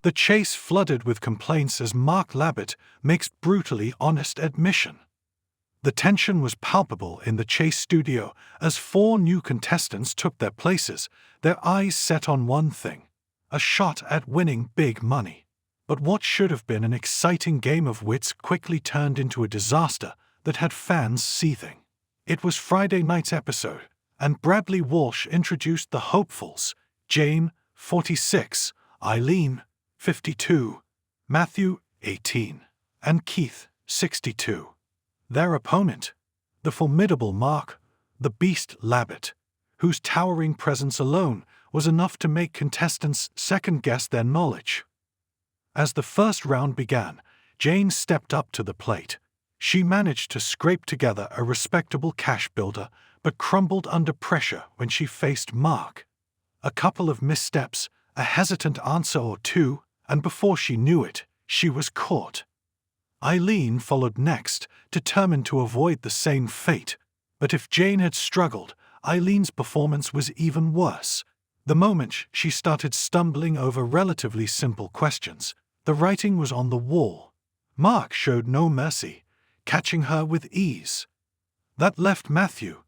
The chase flooded with complaints as Mark Labbett makes brutally honest admission. The tension was palpable in the chase studio as 4 new contestants took their places, their eyes set on one thing: a shot at winning big money. But what should have been an exciting game of wits quickly turned into a disaster that had fans seething. It was Friday night's episode, and Bradley Walsh introduced the hopefuls: Jane, 46, Eileen, 52, Matthew, 18, and Keith, 62. Their opponent, the formidable Mark, the Beast Labbett, whose towering presence alone was enough to make contestants second-guess their knowledge. As the first round began, Jane stepped up to the plate. She managed to scrape together a respectable cash builder, but crumbled under pressure when she faced Mark. A couple of missteps, a hesitant answer or two, and before she knew it, she was caught. Eileen followed next, determined to avoid the same fate. But if Jane had struggled, Eileen's performance was even worse. The moment she started stumbling over relatively simple questions, the writing was on the wall. Mark showed no mercy, catching her with ease. That left Matthew,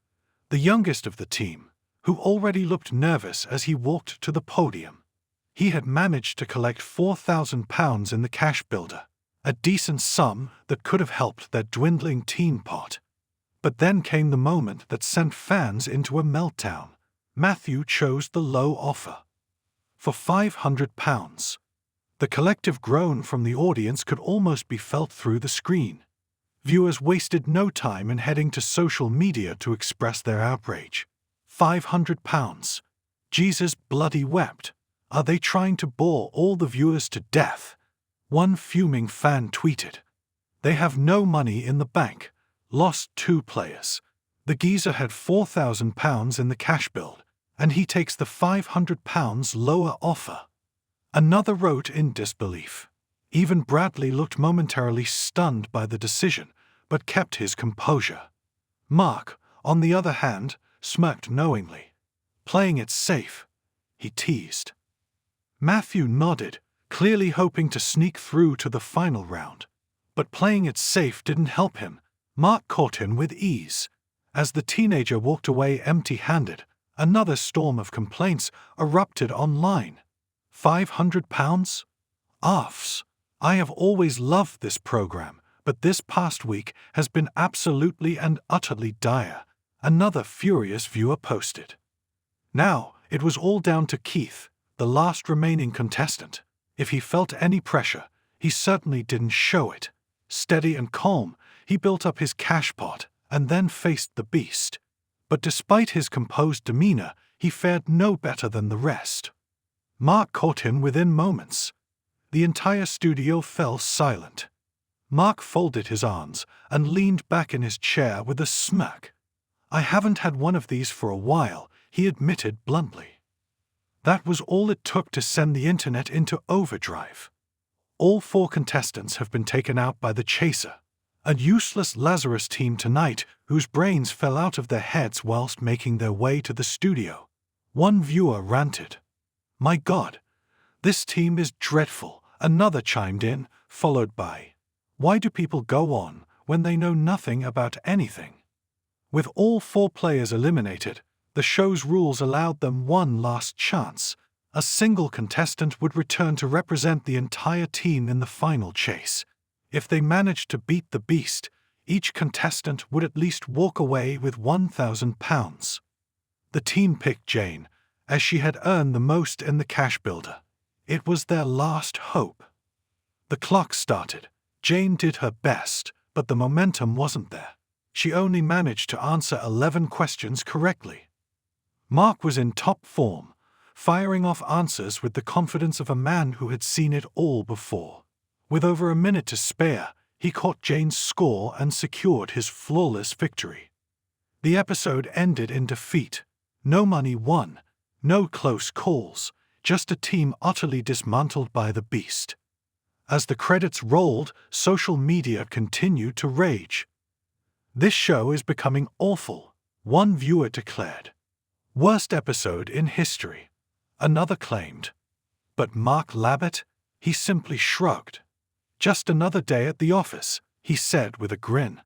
the youngest of the team, who already looked nervous as he walked to the podium. He had managed to collect £4,000 in the cash builder, a decent sum that could have helped their dwindling teen pot. But then came the moment that sent fans into a meltdown. Matthew chose the low offer. For £500. The collective groan from the audience could almost be felt through the screen. Viewers wasted no time in heading to social media to express their outrage. £500. Jesus bloody wept. Are they trying to bore all the viewers to death? One fuming fan tweeted, "They have no money in the bank. Lost 2 players. The geezer had £4,000 in the cash build, and he takes the £500 lower offer." Another wrote in disbelief. Even Bradley looked momentarily stunned by the decision, but kept his composure. Mark, on the other hand, smirked knowingly. "Playing it safe," he teased. Matthew nodded, clearly hoping to sneak through to the final round. But playing it safe didn't help him. Mark caught him with ease. As the teenager walked away empty-handed, another storm of complaints erupted online. £500? Offs. I have always loved this program, but this past week has been absolutely and utterly dire, another furious viewer posted. Now, it was all down to Keith, the last remaining contestant. If he felt any pressure, he certainly didn't show it. Steady and calm, he built up his cash pot and then faced the beast. But despite his composed demeanor, he fared no better than the rest. Mark caught him within moments. The entire studio fell silent. Mark folded his arms and leaned back in his chair with a smirk. "I haven't had one of these for a while," he admitted bluntly. That was all it took to send the internet into overdrive. All 4 contestants have been taken out by the chaser, a useless Lazarus team tonight whose brains fell out of their heads whilst making their way to the studio. One viewer ranted, "My God, this team is dreadful." Another chimed in, followed by, "Why do people go on when they know nothing about anything?" With all 4 players eliminated, the show's rules allowed them one last chance. A single contestant would return to represent the entire team in the final chase. If they managed to beat the beast, each contestant would at least walk away with £1,000. The team picked Jane, as she had earned the most in the cash builder. It was their last hope. The clock started. Jane did her best, but the momentum wasn't there. She only managed to answer 11 questions correctly. Mark was in top form, firing off answers with the confidence of a man who had seen it all before. With over a minute to spare, he caught Jane's score and secured his flawless victory. The episode ended in defeat. No money won, no close calls, just a team utterly dismantled by the beast. As the credits rolled, social media continued to rage. "This show is becoming awful," one viewer declared. "Worst episode in history," another claimed. But Mark Labbett? he simply shrugged. "Just another day at the office," he said with a grin.